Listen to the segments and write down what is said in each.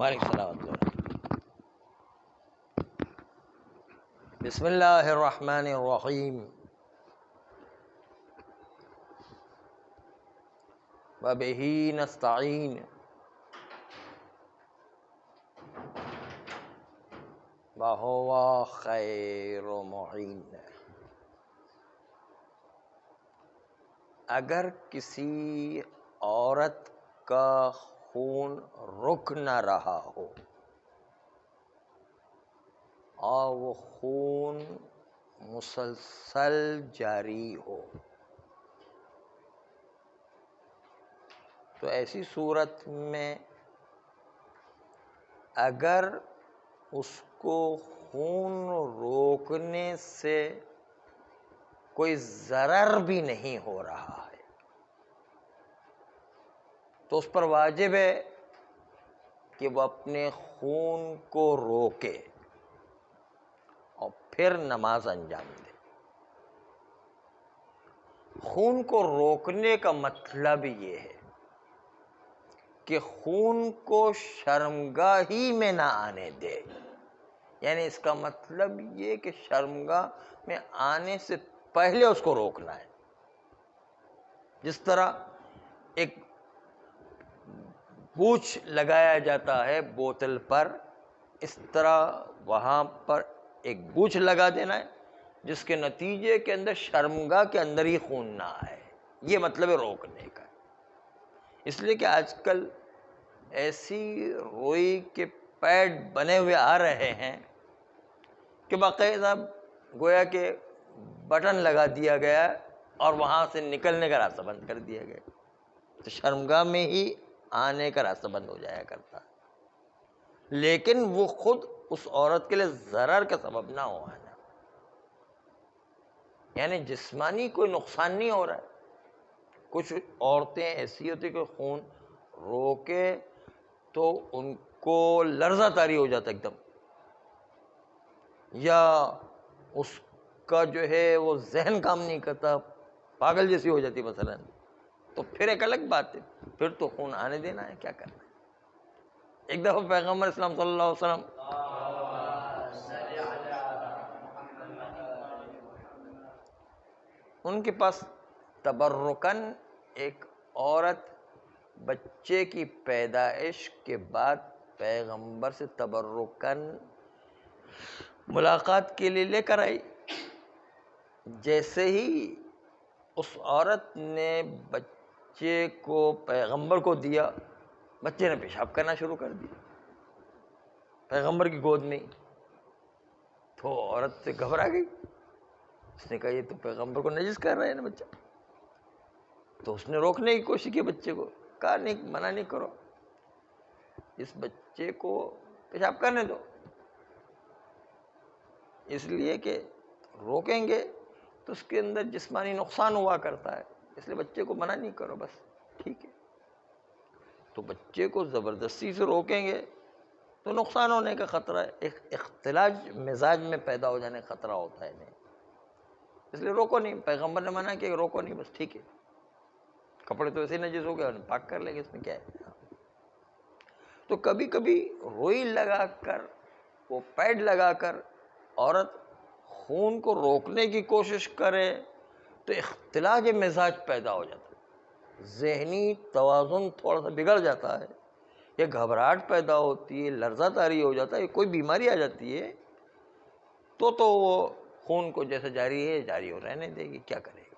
وعلیکم السلام ورحمۃ اللہ۔ بسم اللہ الرحمن الرحیم، وبہ نستعین، وہو خیر معین۔ اگر کسی عورت کا خون رک نہ رہا ہو اور وہ خون مسلسل جاری ہو تو ایسی صورت میں اگر اس کو خون روکنے سے کوئی ضرر بھی نہیں ہو رہا ہے تو اس پر واجب ہے کہ وہ اپنے خون کو روکے اور پھر نماز انجام دے۔ خون کو روکنے کا مطلب یہ ہے کہ خون کو شرمگاہی میں نہ آنے دے، یعنی اس کا مطلب یہ کہ شرمگاہ میں آنے سے پہلے اس کو روکنا ہے۔ جس طرح ایک بوچھ لگایا جاتا ہے بوتل پر، اس طرح وہاں پر ایک بوچھ لگا دینا ہے جس کے نتیجے کے اندر شرمگاہ کے اندر ہی خون نہ آئے، یہ مطلب ہے روکنے کا۔ اس لیے کہ آج کل ایسی روئی کے پیڈ بنے ہوئے آ رہے ہیں کہ باقاعدہ گویا کہ بٹن لگا دیا گیا اور وہاں سے نکلنے کا راستہ بند کر دیا گیا، تو شرمگاہ میں ہی آنے کا راستہ بند ہو جایا کرتا، لیکن وہ خود اس عورت کے لیے ضرر کا سبب نہ ہو آنا، یعنی جسمانی کوئی نقصان نہیں ہو رہا ہے۔ کچھ عورتیں ایسی ہوتی کہ خون روکے تو ان کو لرزہ طاری ہو جاتا ایک دم، یا اس کا جو ہے وہ ذہن کام نہیں کرتا، پاگل جیسی ہو جاتی مثلا، تو پھر ایک الگ بات ہے، پھر تو خون آنے دینا ہے، کیا کرنا ہے۔ ایک دفعہ پیغمبر اسلام صلی اللہ علیہ وسلم ان کے پاس تبرکن ایک عورت بچے کی پیدائش کے بعد پیغمبر سے تبرکن ملاقات کے لیے لے کر آئی۔ جیسے ہی اس عورت نے بچے کو پیغمبر کو دیا، بچے نے پیشاب کرنا شروع کر دیا پیغمبر کی گود میں، تو عورت سے گھبرا گئی، اس نے کہا یہ تو پیغمبر کو نجس کر رہا ہے نا بچہ۔ تو اس نے روکنے کی کوشش کی بچے کو، کہا نہیں، منع نہیں کرو، اس بچے کو پیشاب کرنے دو، اس لیے کہ روکیں گے تو اس کے اندر جسمانی نقصان ہوا کرتا ہے، اس لیے بچے کو منع نہیں کرو، بس ٹھیک ہے۔ تو بچے کو زبردستی سے روکیں گے تو نقصان ہونے کا خطرہ ہے، ایک اختلاج مزاج میں پیدا ہو جانے کا خطرہ ہوتا ہے انہیں، اس لیے روکو نہیں۔ پیغمبر نے منع کیا کہ روکو نہیں، بس ٹھیک ہے، کپڑے تو ایسے نجس ہو گئے، پاک کر لیں گے، اس میں کیا ہے۔ تو کبھی کبھی روئی لگا کر، وہ پیڈ لگا کر عورت خون کو روکنے کی کوشش کرے تو اختلاج مزاج پیدا ہو جاتا ہے، ذہنی توازن تھوڑا سا بگڑ جاتا ہے، یا گھبراہٹ پیدا ہوتی ہے، لرزہ طاری ہو جاتا ہے، کوئی بیماری آ جاتی ہے تو وہ خون کو جیسے جاری ہے جاری ہو رہنے دے گی، کیا کرے گی۔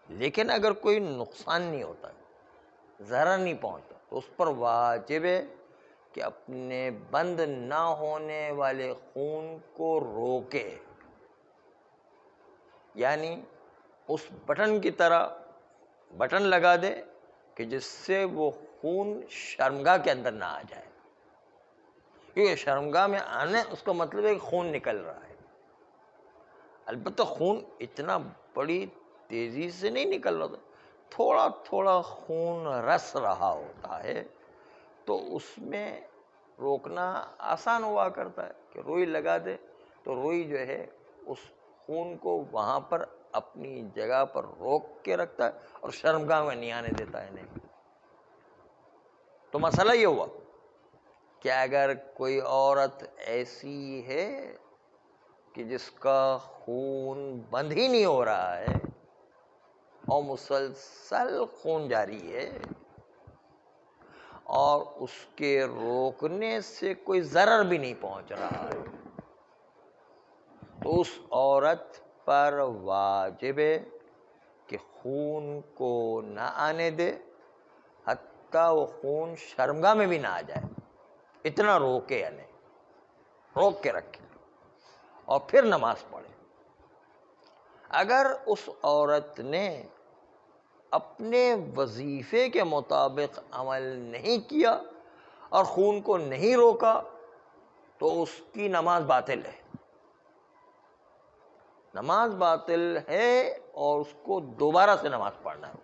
لیکن اگر کوئی نقصان نہیں ہوتا، ضرر نہیں پہنچتا، تو اس پر واجب ہے کہ اپنے بند نہ ہونے والے خون کو روکے، یعنی اس بٹن کی طرح بٹن لگا دے کہ جس سے وہ خون شرمگاہ کے اندر نہ آ جائے، کیونکہ شرمگاہ میں آنے اس کا مطلب ہے کہ خون نکل رہا ہے۔ البتہ خون اتنا بڑی تیزی سے نہیں نکل رہا ہوتا، تھوڑا تھوڑا خون رس رہا ہوتا ہے، تو اس میں روکنا آسان ہوا کرتا ہے کہ روئی لگا دے تو روئی جو ہے اس خون کو وہاں پر اپنی جگہ پر روک کے رکھتا ہے اور شرمگاہ میں نہیں آنے دیتا ہے انہیں۔ تو مسئلہ یہ ہوا کہ اگر کوئی عورت ایسی ہے کہ جس کا خون بند ہی نہیں ہو رہا ہے اور مسلسل خون جاری ہے اور اس کے روکنے سے کوئی ضرر بھی نہیں پہنچ رہا ہے، تو اس عورت پر واجب ہے کہ خون کو نہ آنے دے، حتیٰ وہ خون شرمگاہ میں بھی نہ آ جائے، اتنا روکے، یعنی روک کے رکھے اور پھر نماز پڑھے۔ اگر اس عورت نے اپنے وظیفے کے مطابق عمل نہیں کیا اور خون کو نہیں روکا تو اس کی نماز باطل ہے، نماز باطل ہے، اور اس کو دوبارہ سے نماز پڑھنا ہے،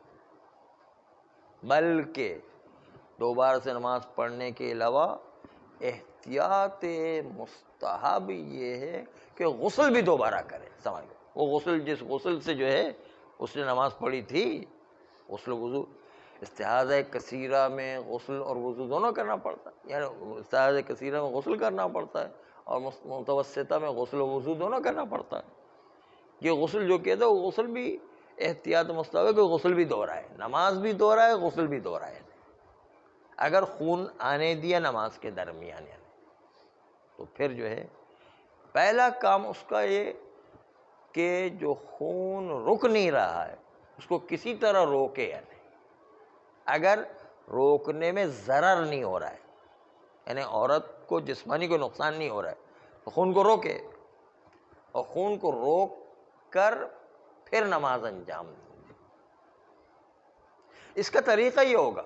بلکہ دوبارہ سے نماز پڑھنے کے علاوہ احتیاط مستحب یہ ہے کہ غسل بھی دوبارہ کرے۔ سمجھ لو، وہ غسل جس غسل سے جو ہے اس نے نماز پڑھی تھی، غسل وضو، استحاضہ کثیرہ میں غسل اور وضو دونوں کرنا پڑتا ہے، یعنی استحاضہ کثیرہ میں غسل کرنا پڑتا ہے اور متوسطہ میں غسل و وضو دونوں کرنا پڑتا ہے۔ یہ غسل جو کہتا ہے وہ غسل بھی احتیاط مستحب ہے، غسل بھی دہرائے، نماز بھی دہرائے، غسل بھی دہرائے۔ اگر خون آنے دیا نماز کے درمیان تو پھر جو ہے پہلا کام اس کا یہ کہ جو خون رک نہیں رہا ہے اس کو کسی طرح روکے، یعنی اگر روکنے میں ضرر نہیں ہو رہا ہے، یعنی عورت کو جسمانی کوئی نقصان نہیں ہو رہا ہے تو خون کو روکے، اور خون کو روک کر پھر نماز انجام دے۔ اس کا طریقہ یہ ہوگا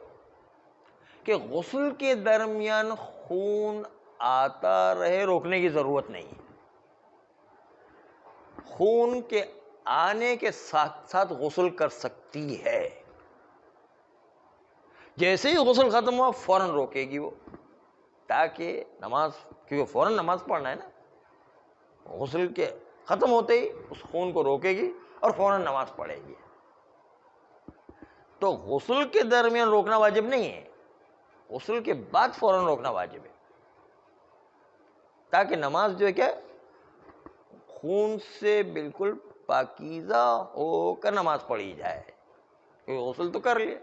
کہ غسل کے درمیان خون آتا رہے، روکنے کی ضرورت نہیں، خون کے آنے کے ساتھ ساتھ غسل کر سکتی ہے، جیسے ہی غسل ختم ہوا فوراً روکے گی وہ، تاکہ نماز، کیونکہ فوراً نماز پڑھنا ہے نا، غسل کے ختم ہوتے ہی اس خون کو روکے گی اور فوراً نماز پڑھے گی۔ تو غسل کے درمیان روکنا واجب نہیں ہے، غسل کے بعد فوراً روکنا واجب ہے، تاکہ نماز جو ہے کیا خون سے بالکل پاکیزہ ہو کر نماز پڑھی جائے، کیونکہ غسل تو کر لیا،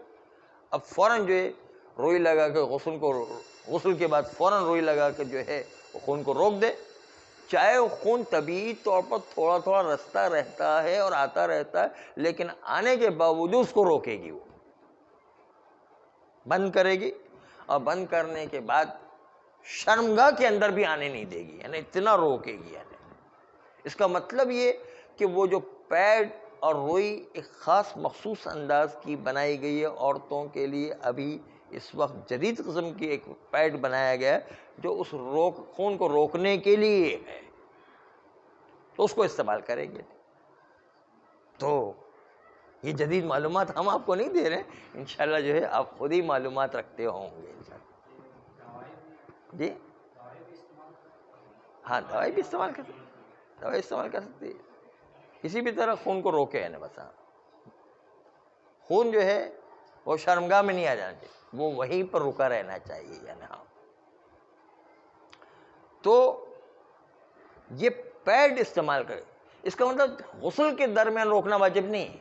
اب فوراً جو ہے روئی لگا کے غسل کے بعد فوراً روئی لگا کے جو ہے وہ خون کو روک دے، چاہے وہ خون طبیعی طور پر تھوڑا تھوڑا رستا رہتا ہے اور آتا رہتا ہے، لیکن آنے کے باوجود اس کو روکے گی، وہ بند کرے گی، اور بند کرنے کے بعد شرمگاہ کے اندر بھی آنے نہیں دے گی، یعنی اتنا روکے گی۔ یعنی اس کا مطلب یہ کہ وہ جو پیڈ اور روئی ایک خاص مخصوص انداز کی بنائی گئی ہے عورتوں کے لیے، ابھی اس وقت جدید قسم کی ایک پیڈ بنایا گیا ہے جو اس خون کو روکنے کے لیے ہے، تو اس کو استعمال کریں گے۔ تو یہ جدید معلومات ہم آپ کو نہیں دے رہے ہیں، انشاءاللہ جو ہے آپ خود ہی معلومات رکھتے ہوں گے جی ہاں، دوائی بھی استعمال کر سکتے، دوائی استعمال کر سکتی ہے، کسی بھی طرح خون کو روکے، یعنی بس خون جو ہے وہ شرمگاہ میں نہیں آ جانا چاہیے، وہ وہیں پر رکا رہنا چاہیے، یعنی ہاں۔ تو یہ پیڈ استعمال کرے، اس کا مطلب غسل کے درمیان روکنا واجب نہیں ہے،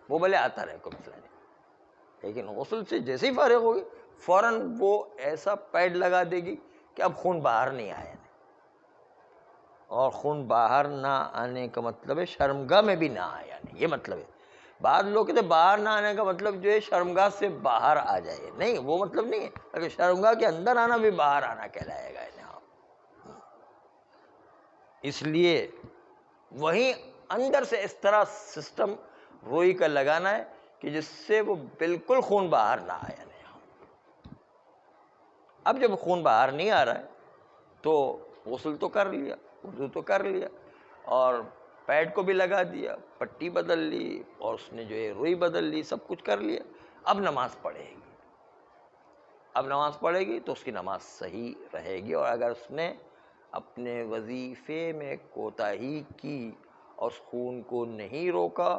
وہ بھلے آتا رہے، کوئی مسئلہ نہیں، لیکن غسل سے جیسے ہی فارغ ہوگی فوراً وہ ایسا پیڈ لگا دے گی کہ اب خون باہر نہیں آیا، اور خون باہر نہ آنے کا مطلب ہے شرمگاہ میں بھی نہ آیا، یہ مطلب ہے۔ بعض لوگ کہتے ہیں باہر نہ آنے کا مطلب جو ہے شرمگاہ سے باہر آ جائے، نہیں، وہ مطلب نہیں ہے، اگر شرمگاہ کے اندر آنا بھی باہر آنا کہلائے گا۔ اس لیے وہیں اندر سے اس طرح سسٹم روئی کا لگانا ہے کہ جس سے وہ بالکل خون باہر نہ آیا۔ اب جب خون باہر نہیں آ رہا ہے تو غسل تو کر لیا، وضو تو کر لیا، اور پیڈ کو بھی لگا دیا، پٹی بدل لی، اور اس نے جو ہے روئی بدل لی، سب کچھ کر لیا، اب نماز پڑھے گی، اب نماز پڑھے گی تو اس کی نماز صحیح رہے گی، اور اگر اس نے اپنے وظیفے میں کوتاہی کی اور اس خون کو نہیں روکا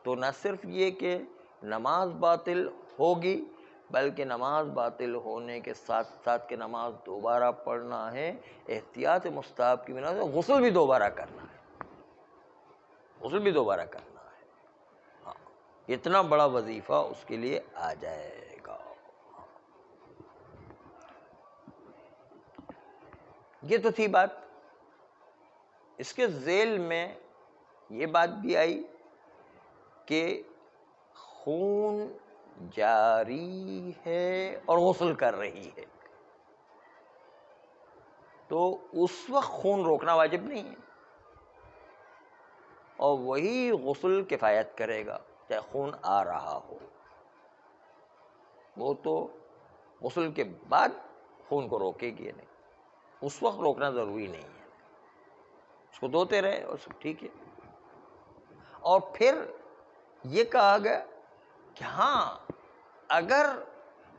تو نہ صرف یہ کہ نماز باطل ہوگی بلکہ نماز باطل ہونے کے ساتھ ساتھ کہ نماز دوبارہ پڑھنا ہے، احتیاط مستحب کی بنا سے غسل بھی دوبارہ کرنا ہے، غسل بھی دوبارہ کرنا ہے۔ ہاں، اتنا بڑا وظیفہ اس کے لیے آ جائے گا۔ یہ تو تھی بات۔ اس کے ذیل میں یہ بات بھی آئی کہ خون جاری ہے اور غسل کر رہی ہے، تو اس وقت خون روکنا واجب نہیں ہے، اور وہی غسل کفایت کرے گا چاہے خون آ رہا ہو۔ وہ تو غسل کے بعد خون کو روکے گی نہیں، اس وقت روکنا ضروری نہیں ہے، اس کو دھوتے رہے اور سب ٹھیک ہے۔ اور پھر یہ کہا گیا کہ ہاں اگر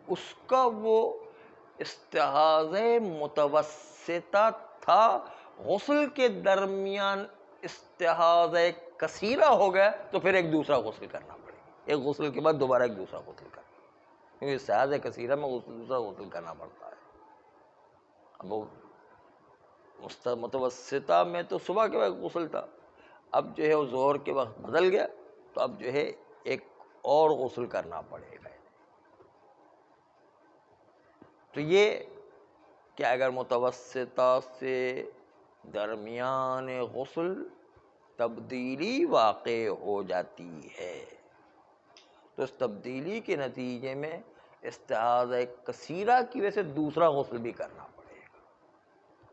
اس کا وہ استحاضہ متوسطہ تھا، غسل کے درمیان استحاضہ کثیرہ ہو گیا، تو پھر ایک دوسرا غسل کرنا پڑے گا، ایک غسل کے بعد دوبارہ ایک دوسرا غسل کرنا، کیونکہ استحاضہ کثیرہ میں دوسرا غسل کرنا پڑتا ہے۔ اب وہ متوسطہ میں تو صبح کے وقت غسل تھا، اب جو ہے وہ ظہر کے وقت بدل گیا، تو اب جو ہے ایک اور غسل کرنا پڑے گا۔ تو یہ کہ اگر متوسطہ سے درمیان غسل تبدیلی واقع ہو جاتی ہے، تو اس تبدیلی کے نتیجے میں استحاضہ کثیرہ کی وجہ سے دوسرا غسل بھی کرنا پڑے گا۔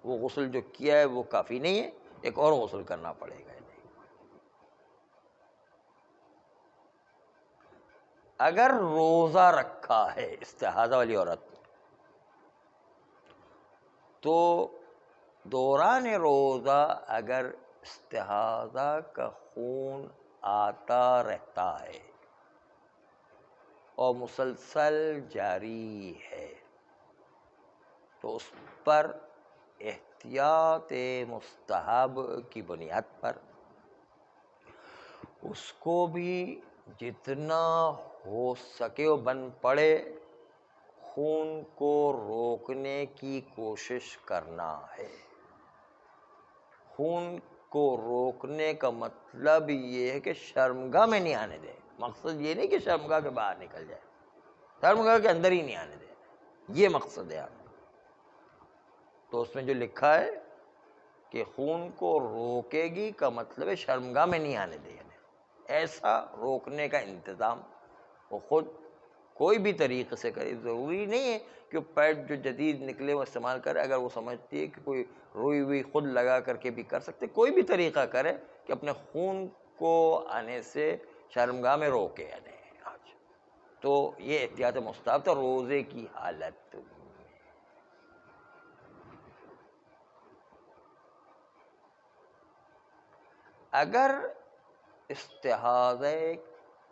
وہ غسل جو کیا ہے وہ کافی نہیں ہے، ایک اور غسل کرنا پڑے گا۔ اگر روزہ رکھا ہے استحاضہ والی عورت تو دوران روزہ اگر استحاضہ کا خون آتا رہتا ہے اور مسلسل جاری ہے، تو اس پر احتیاط مستحب کی بنیاد پر اس کو بھی جتنا ہو سکے وہ بن پڑے خون کو روکنے کی کوشش کرنا ہے۔ خون کو روکنے کا مطلب یہ ہے کہ شرمگاہ میں نہیں آنے دیں، مقصد یہ نہیں کہ شرمگاہ کے باہر نکل جائے، شرمگاہ کے اندر ہی نہیں آنے دیں، یہ مقصد ہے آپ کا۔ تو اس میں جو لکھا ہے کہ خون کو روکے گی کا مطلب ہے شرمگاہ میں نہیں آنے دیں، ایسا روکنے کا انتظام وہ خود کوئی بھی طریقے سے کرے۔ ضروری نہیں ہے کہ وہ پیڈ جو جدید نکلے وہ استعمال کرے، اگر وہ سمجھتی ہے کہ کوئی روئی ہوئی خود لگا کر کے بھی کر سکتے، کوئی بھی طریقہ کرے کہ اپنے خون کو آنے سے شرمگاہ میں روکے آنے۔ تو یہ احتیاط مستحب تھا روزے کی حالت میں۔ اگر استحاضہ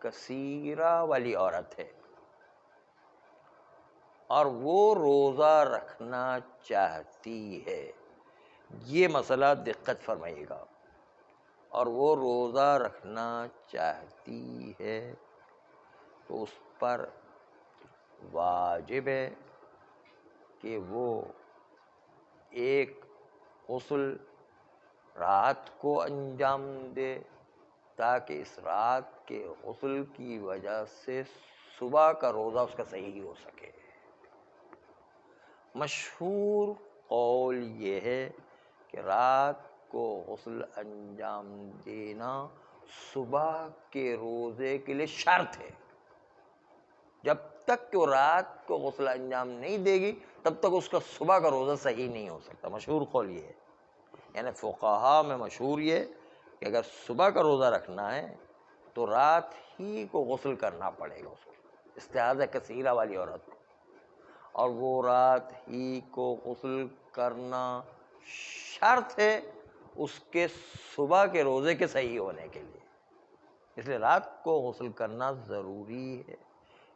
کثیرہ والی عورت ہے اور وہ روزہ رکھنا چاہتی ہے، یہ مسئلہ دقت فرمائیے گا، اور وہ روزہ رکھنا چاہتی ہے تو اس پر واجب ہے کہ وہ ایک غسل رات کو انجام دے، تاکہ اس رات کے غسل کی وجہ سے صبح کا روزہ اس کا صحیح ہو سکے۔ مشہور قول یہ ہے کہ رات کو غسل انجام دینا صبح کے روزے کے لیے شرط ہے۔ جب تک کہ وہ رات کو غسل انجام نہیں دے گی تب تک اس کا صبح کا روزہ صحیح نہیں ہو سکتا۔ مشہور قول یہ ہے، یعنی فقہا میں مشہور یہ کہ اگر صبح کا روزہ رکھنا ہے تو رات ہی کو غسل کرنا پڑے گا اس کو، استحاضہ کثیرہ والی عورت کو، اور وہ رات ہی کو غسل کرنا شرط ہے اس کے صبح کے روزے کے صحیح ہونے کے لیے، اس لیے رات کو غسل کرنا ضروری ہے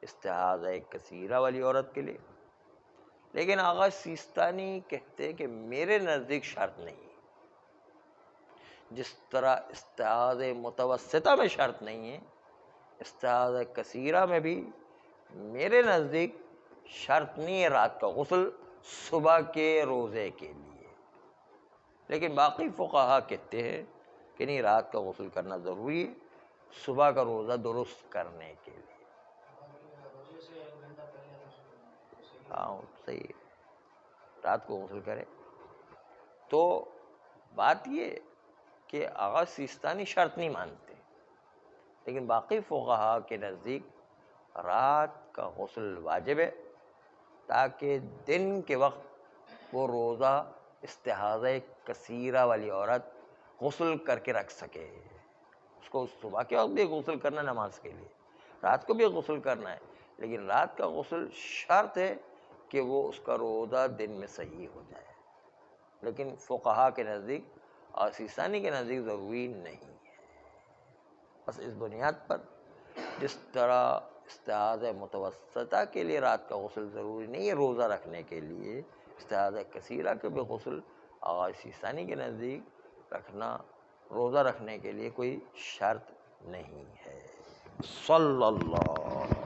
استحاضہ کثیرہ والی عورت کے لیے۔ لیکن آغا سیستانی کہتے ہیں کہ میرے نزدیک شرط نہیں، جس طرح استحاضہ متوسطہ میں شرط نہیں ہے، استحاضہ کثیرہ میں بھی میرے نزدیک شرط نہیں ہے رات کا غسل صبح کے روزے کے لیے، لیکن باقی فقہا کہتے ہیں کہ نہیں، رات کا غسل کرنا ضروری ہے صبح کا روزہ درست کرنے کے لیے۔ ہاں صحیح ہے، رات کو غسل کرے۔ تو بات یہ کہ آغا سیستانی شرط نہیں مانتے، لیکن باقی فقہا کے نزدیک رات کا غسل واجب ہے، تاکہ دن کے وقت وہ روزہ استحاضہ کثیرہ والی عورت غسل کر کے رکھ سکے۔ اس کو صبح کے وقت بھی غسل کرنا نماز کے لیے، رات کو بھی غسل کرنا ہے، لیکن رات کا غسل شرط ہے کہ وہ اس کا روزہ دن میں صحیح ہو جائے۔ لیکن فقہا کے نزدیک اور سیستانی کے نزدیک ضروری نہیں ہے۔ بس اس بنیاد پر جس طرح استحاضہ متوسطہ کے لیے رات کا غسل ضروری نہیں ہے روزہ رکھنے کے لیے، استحاضہ کثیرہ کے بھی غسل آغا سیستانی کے نزدیک رکھنا روزہ رکھنے کے لیے کوئی شرط نہیں ہے۔ صلی اللہ